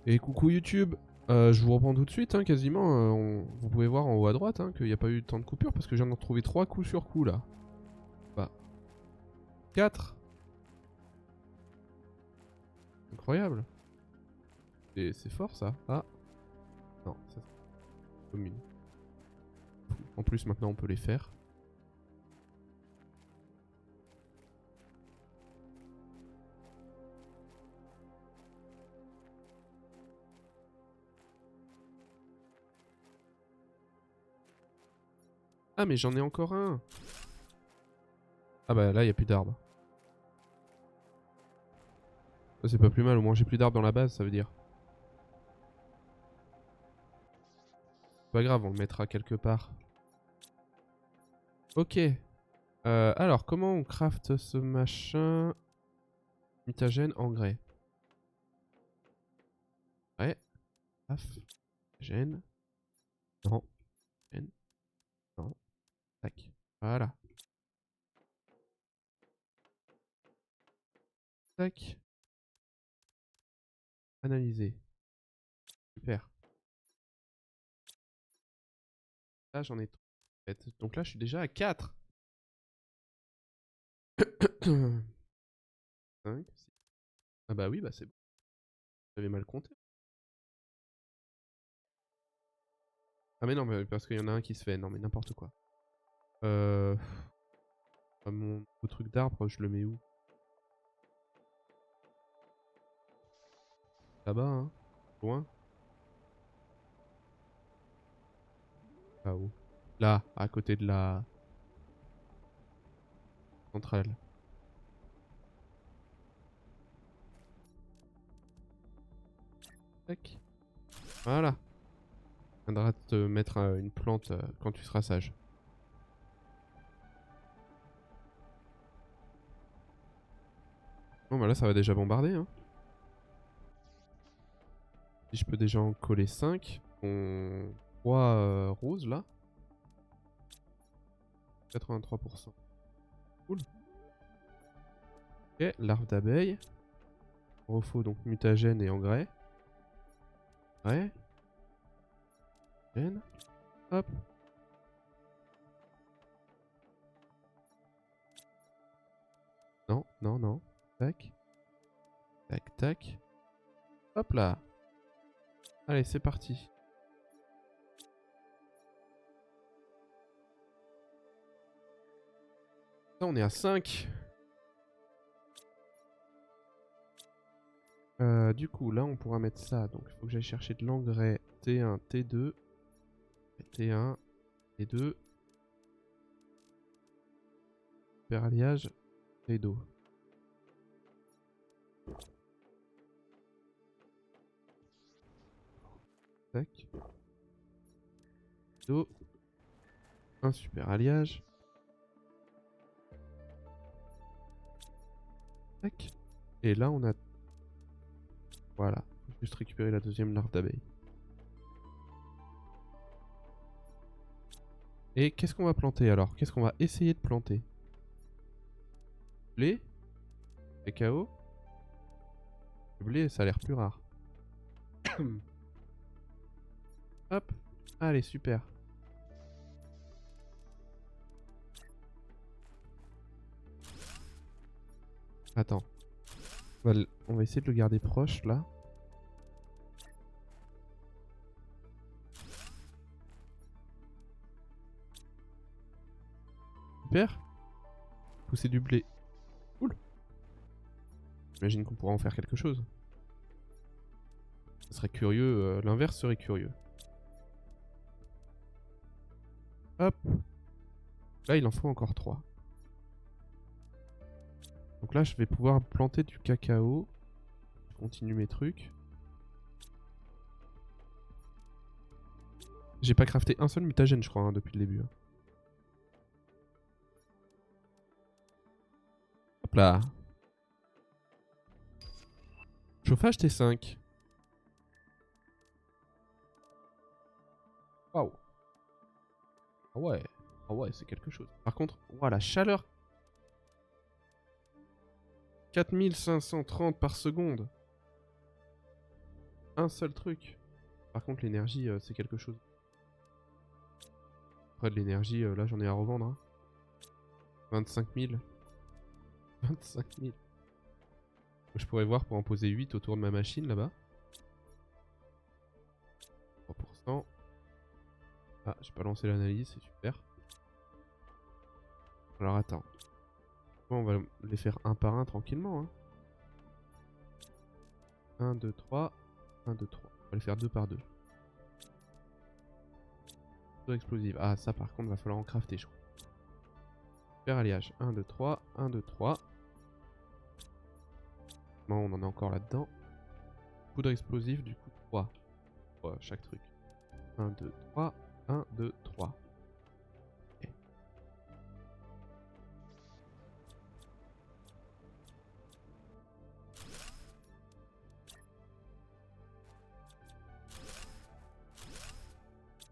Et coucou YouTube, je vous reprends tout de suite, hein, quasiment. Vous pouvez voir en haut à droite hein, qu'il n'y a pas eu tant de coupures parce que je viens d'en trouver 3 coups sur coup là. Bah, 4. Incroyable. C'est fort ça. Ah, non, ça c'est commune. En plus, maintenant on peut les faire. Ah, mais j'en ai encore un. Ah bah là, il n'y a plus d'arbres. C'est pas plus mal, au moins j'ai plus d'arbres dans la base, ça veut dire. Pas grave, on le mettra quelque part. Ok. Alors, comment on craft ce machin? Mutagène, engrais. Ouais. Paf. Gène. Non. Gène. Non. Tac. Voilà. Tac. Analyser. Super. Là, j'en ai 3. Donc là, je suis déjà à 4. 5, 6. Ah bah oui, bah c'est bon. J'avais mal compté. Ah mais non, mais parce qu'il y en a un qui se fait. Non mais n'importe quoi. Euh... Mon truc d'arbre, je le mets où? Là-bas, hein. Loin. Là-haut. Là, à côté de la centrale. Tac. Voilà. On viendra te mettre une plante quand tu seras sage. Bon bah là, ça va déjà bombarder, hein. Si je peux déjà en coller 5. On... 3 roses là. 83%. Cool. Ok, larve d'abeille. Refaux donc mutagène et engrais. Ouais. Gène. Hop. Non, non, non. Tac. Tac, tac. Hop là. Allez, c'est parti. Là, on est à 5. Du coup, là, on pourra mettre ça. Donc, il faut que j'aille chercher de l'engrais. T1, T2. T1, T2. Super alliage. T2. Tac. T2. Un super alliage. Tac. Et là, on a... Voilà. Faut juste récupérer la deuxième larve d'abeille. Et qu'est-ce qu'on va planter alors? Qu'est-ce qu'on va essayer de planter? Blé? Cacao? Le blé, ça a l'air plus rare. Hop. Allez, super. Attends. On va essayer de le garder proche, là. Super. Pousser du blé. Cool. J'imagine qu'on pourra en faire quelque chose. Ça serait curieux. L'inverse serait curieux. Hop. Là, il en faut encore 3. Donc là, je vais pouvoir planter du cacao. Je continue mes trucs. J'ai pas crafté un seul mutagène, je crois, hein, depuis le début. Hein. Hop là. Chauffage T5. Waouh. Ah ouais. Ah ouais, c'est quelque chose. Par contre, voilà, la chaleur. 4530 par seconde. un seul truc. Par contre, l'énergie, c'est quelque chose. Après, de l'énergie, là, j'en ai à revendre. Hein. 25 000. 25 000. Je pourrais voir pour en poser 8 autour de ma machine, là-bas. 3%. Ah, j'ai pas lancé l'analyse, c'est super. Alors, attends. Bon, on va les faire un par un, tranquillement. Hein. 1, 2, 3. 1, 2, 3. On va les faire 2 par 2. Explosive. Ah, ça par contre, va falloir en crafter, je crois. Super alliage. 1, 2, 3. 1, 2, 3. Bon, on en a encore là-dedans. Poudre explosive, du coup, 3. Ouais, chaque truc. 1, 2, 3. 1, 2, 3. Okay.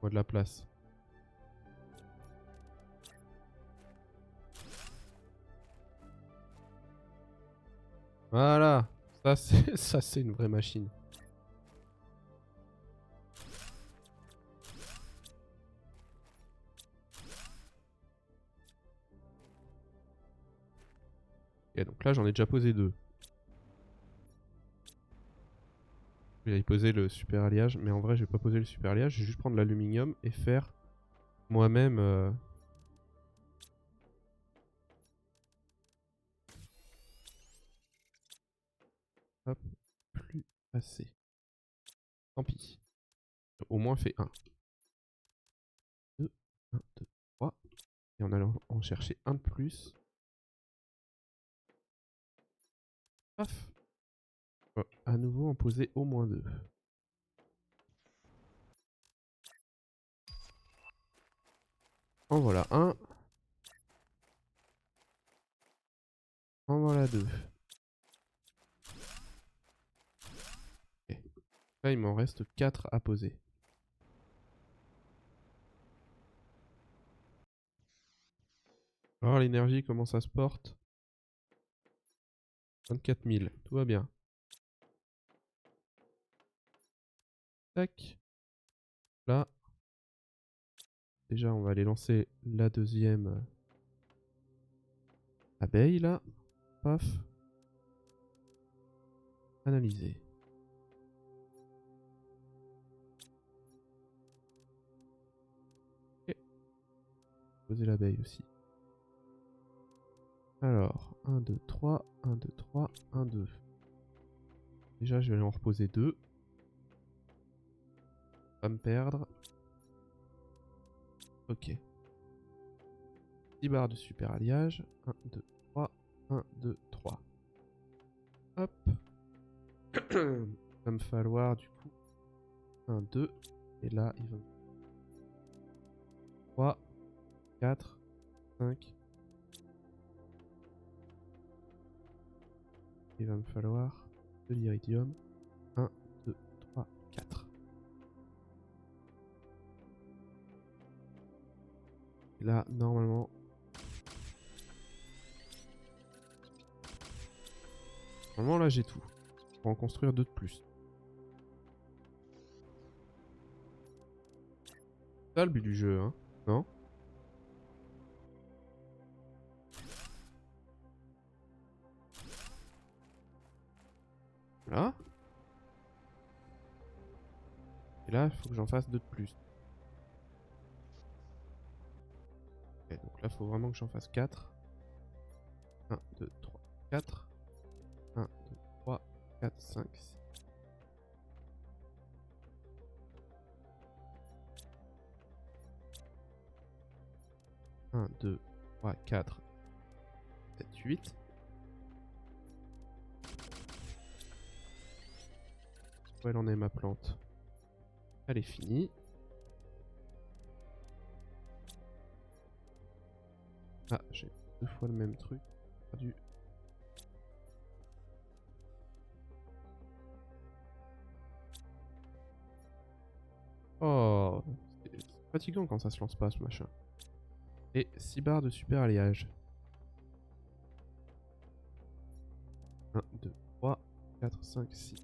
On a de la place. Voilà. Ça c'est une vraie machine. Et donc là j'en ai déjà posé 2. Je vais y poser le super alliage, mais en vrai je vais pas poser le super alliage, je vais juste prendre l'aluminium et faire moi-même hop, plus assez. Tant pis. Au moins fait 1. 2, 1, 2, 3. Et on allait en chercher un de plus. Paf. Oh, à nouveau en poser au moins 2. En voilà un. En voilà 2. Okay. Là il m'en reste 4 à poser. Alors l'énergie, comment ça se porte? 24 000, tout va bien. Tac. Là. Déjà, on va aller lancer la deuxième abeille, là. Paf. Analyser. Ok. Poser l'abeille aussi. Alors, 1, 2, 3, 1, 2, 3, 1, 2. Déjà, je vais aller en reposer 2. Pas me perdre. Ok. 10 barres de super alliage. 1, 2, 3. 1, 2, 3. Hop. Va me falloir du coup 1, 2. Et là, il va me 3, 4, 5. Il va me falloir de l'iridium. 1, 2, 3, 4. Et là, normalement... Normalement, là, j'ai tout. Pour en construire 2 de plus. C'est ça le but du jeu, hein? Non? Là. Et là, il faut que j'en fasse 2 de plus. Ok, donc là, il faut vraiment que j'en fasse 4. 1, 2, 3, 4. 1, 2, 3, 4, 5, 6. 1, 2, 3, 4, 7, 8. Où elle en est ma plante? Elle est finie. Ah, j'ai 2 fois le même truc. Perdu. Oh, c'est fatigant quand ça se lance pas ce machin. Et 6 barres de super alliage. 1, 2, 3, 4, 5, 6.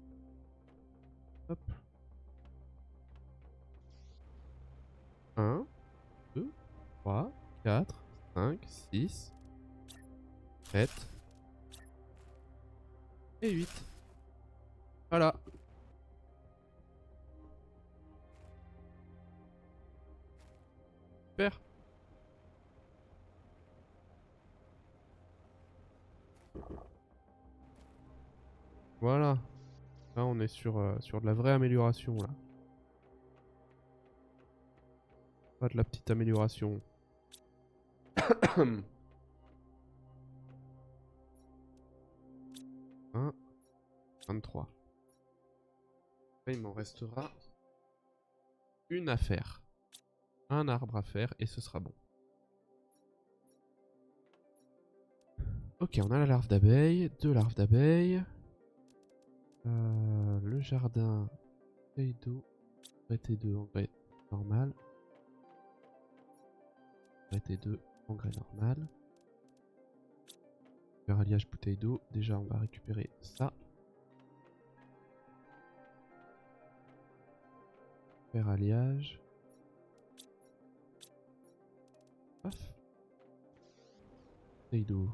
Hop. 1, 2, 3, 4, 5, 6, 7 et 8. Voilà. Super. Voilà. Là, on est sur de la vraie amélioration, là. Pas de la petite amélioration. 1, 23. Là, il m'en restera une à faire. Un arbre à faire et ce sera bon. Ok, on a la larve d'abeille, 2 larves d'abeille. Le jardin, bouteille d'eau, engrais 2, engrais normal. Engrais 2, engrais normal. Faire alliage bouteille d'eau, déjà on va récupérer ça. Faire alliage. Paf. Bouteille d'eau.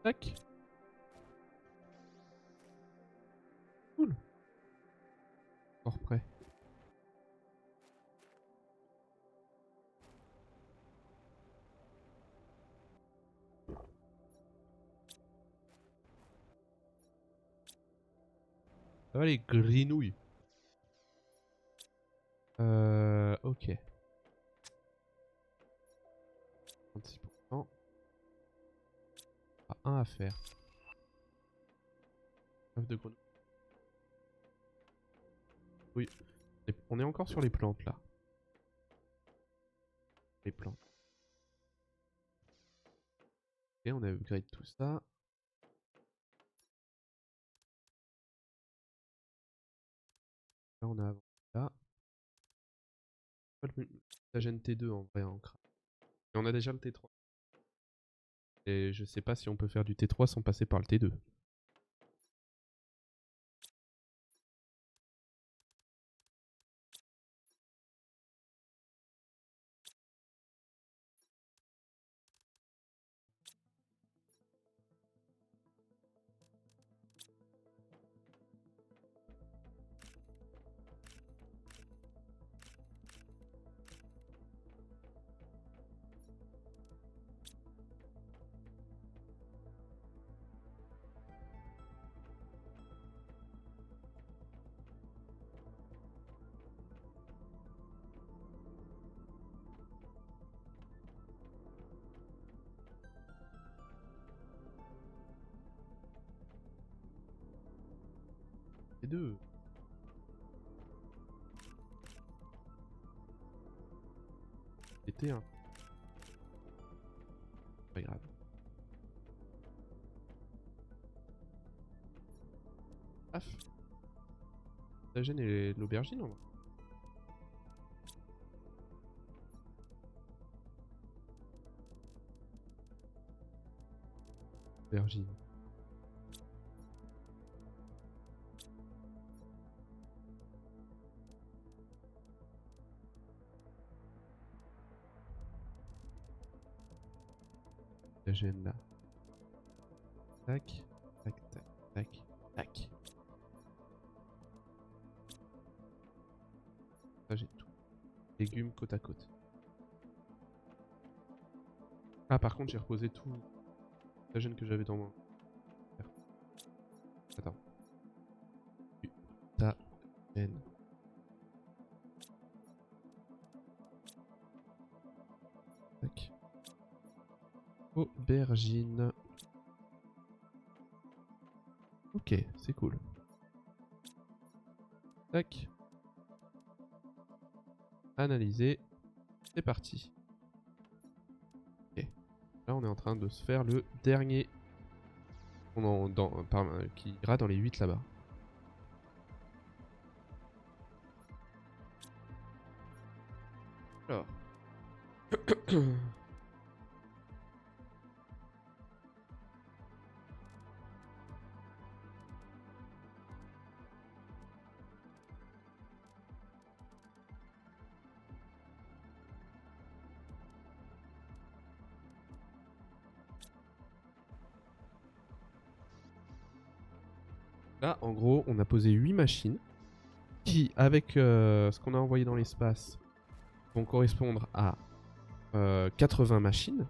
Tac. Cool. Encore prêt. Ça va les grenouilles. Ok. 36%. Ah, un à faire. Œuf de grenouille. Oui. On est encore sur les plantes là. Les plantes. Et on a upgrade tout ça. Là on a là. Pas le mutagène T2 en vrai en craft. Et on a déjà le T3. Et je sais pas si on peut faire du T3 sans passer par le T2. T2. Et T1. Pas grave. Paf. Mutagène et l'aubergine en vrai. Aubergine. Mutagène là. Tac. Tac, tac, tac, tac. Ça j'ai tout. Légumes côte à côte. Ah par contre j'ai reposé tout le mutagène que j'avais dans mon... Attends. Mutagène. Tac. Aubergine. Ok, c'est cool. Tac. Analyser. C'est parti. Ok. Là, on est en train de se faire le dernier qui ira dans les 8 là-bas. Alors, Là, en gros, on a posé 8 machines qui, avec ce qu'on a envoyé dans l'espace, vont correspondre à 80 machines.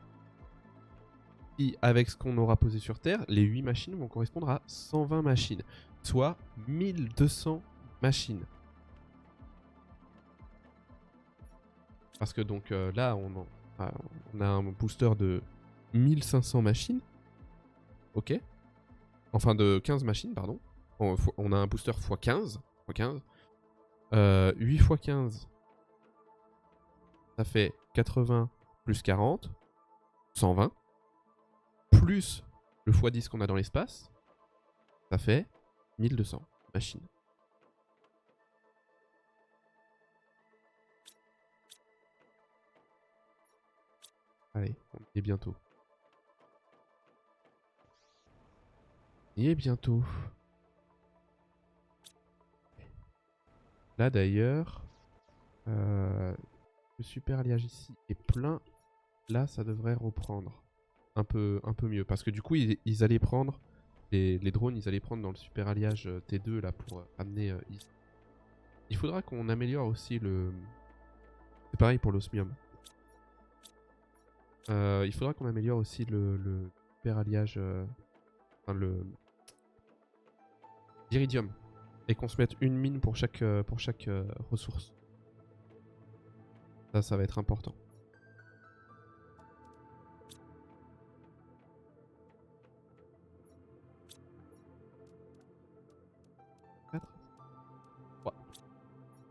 Qui, avec ce qu'on aura posé sur Terre, les 8 machines vont correspondre à 120 machines. Soit 1200 machines. Parce que donc là, on a un booster de 1500 machines. Ok. Enfin, de 15 machines, pardon. On a un booster x15. 8 x 15. Ça fait 80 plus 40. 120. Plus le x10 qu'on a dans l'espace. Ça fait 1200 machines. Allez, on y est bientôt. On y est bientôt. Là d'ailleurs, le super alliage ici est plein. Là, ça devrait reprendre un peu mieux. Parce que du coup, ils allaient prendre, les drones, ils allaient prendre dans le super alliage T2 là pour amener ici. Il faudra qu'on améliore aussi le... C'est pareil pour l'osmium. Il faudra qu'on améliore aussi le super alliage... enfin, le... l'iridium. Et qu'on se mette une mine pour chaque ressource. Ça va être important.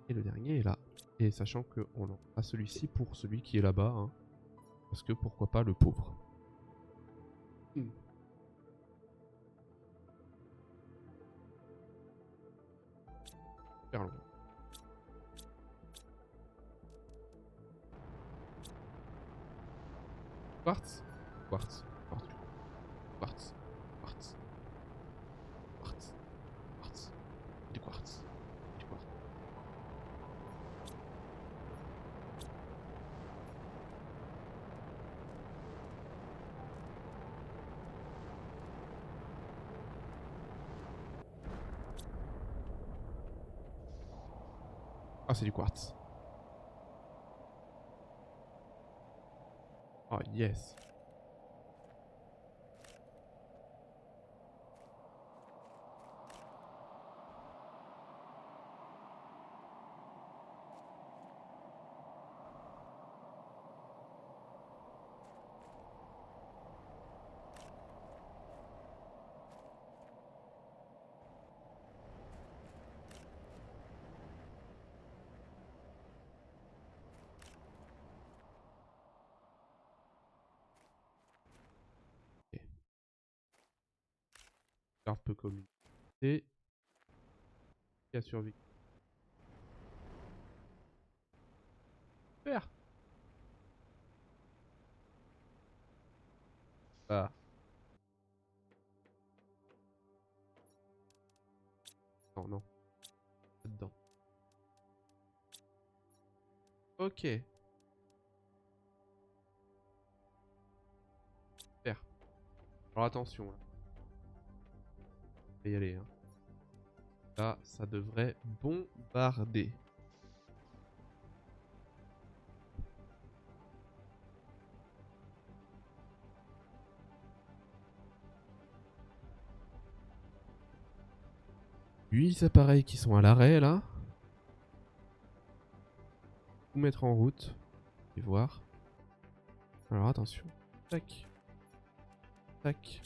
Et le dernier est là. Et sachant qu'on a celui-ci pour celui qui est là-bas. Hein, parce que pourquoi pas le pauvre. Super long. Quartz. Quartz. Quartz. Quartz. Quartz. Quartz. Quartz. Du quartz. Du quartz. Ah, c'est du quartz. Oh, yes. Okay. Garde peut communiquer. Qui a survécu? Super. Ah. Non, non. Dedans. Ok. Super. Alors attention. Là. Je vais y aller. Hein. Là, ça devrait bombarder. Huit appareils qui sont à l'arrêt là. Tout mettre en route. Et voir. Alors attention. Tac. Tac.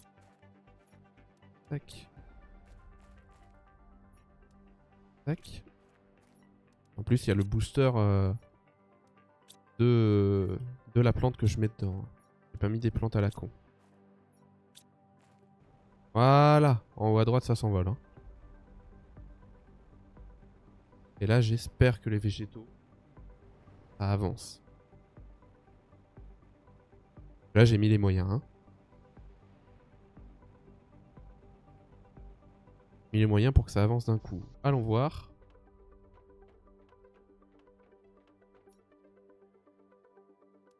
Tac. Tac. En plus, il y a le booster de la plante que je mets dedans. J'ai pas mis des plantes à la con. Voilà. En haut à droite, ça s'envole. Hein. Et là, j'espère que les végétaux, ça avance. Là, j'ai mis les moyens. Hein. Mis les moyens pour que ça avance d'un coup. Allons voir.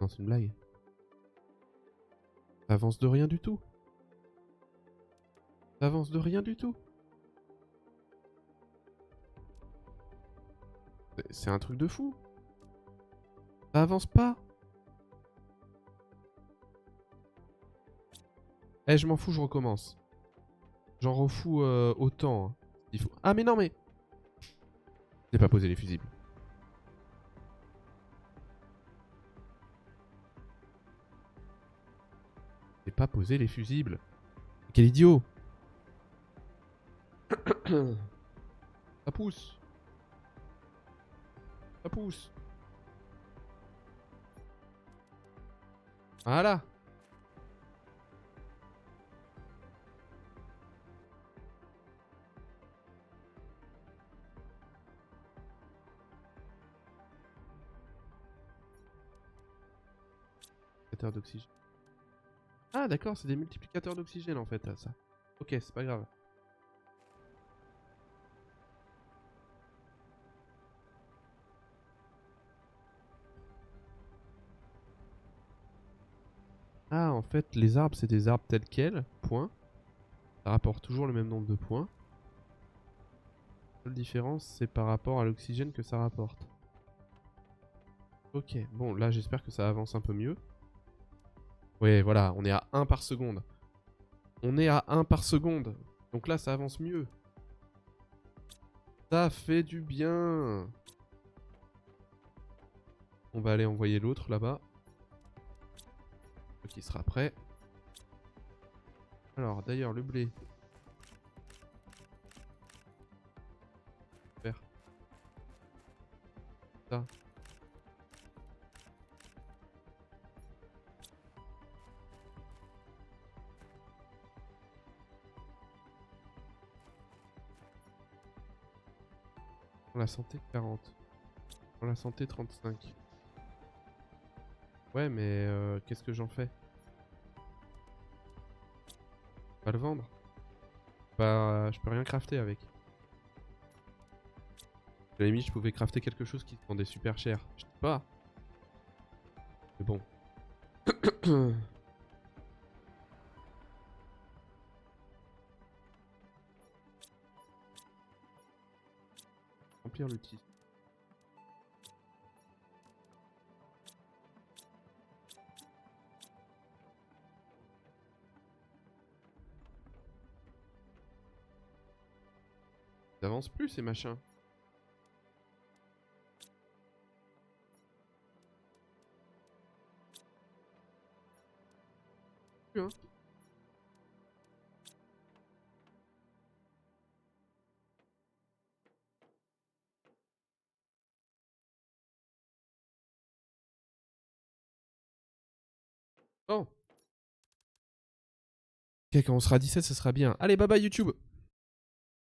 Non, c'est une blague. Ça avance de rien du tout. Ça avance de rien du tout. C'est un truc de fou. Ça avance pas. Eh, je m'en fous, je recommence. J'en refous autant. Hein. Il faut... Ah, mais non, mais... J'ai pas posé les fusibles. J'ai pas posé les fusibles. Quel idiot. Ça pousse. Ça pousse. Voilà. Multiplicateur d'oxygène. Ah d'accord, c'est des multiplicateurs d'oxygène en fait, ça. Ok, c'est pas grave. Ah, en fait, les arbres, c'est des arbres tels quels, point. Ça rapporte toujours le même nombre de points. La seule différence, c'est par rapport à l'oxygène que ça rapporte. Ok, bon, là, j'espère que ça avance un peu mieux. Ouais, voilà, on est à 1 par seconde. On est à 1 par seconde. Donc là, ça avance mieux. Ça fait du bien. On va aller envoyer l'autre là-bas. Qui sera prêt. Alors, d'ailleurs, le blé. Faire ça. Pour la santé, 40. Pour la santé, 35. Ouais, mais qu'est-ce que j'en fais? Pas le vendre? Bah, je peux rien crafter avec. À la limite, je pouvais crafter quelque chose qui se vendait super cher. Je sais pas. Mais bon. Remplir le tissu. Ça avance plus ces machins. Plus, hein. Bon. Ok, quand on sera 17, ça sera bien. Allez, bye bye YouTube.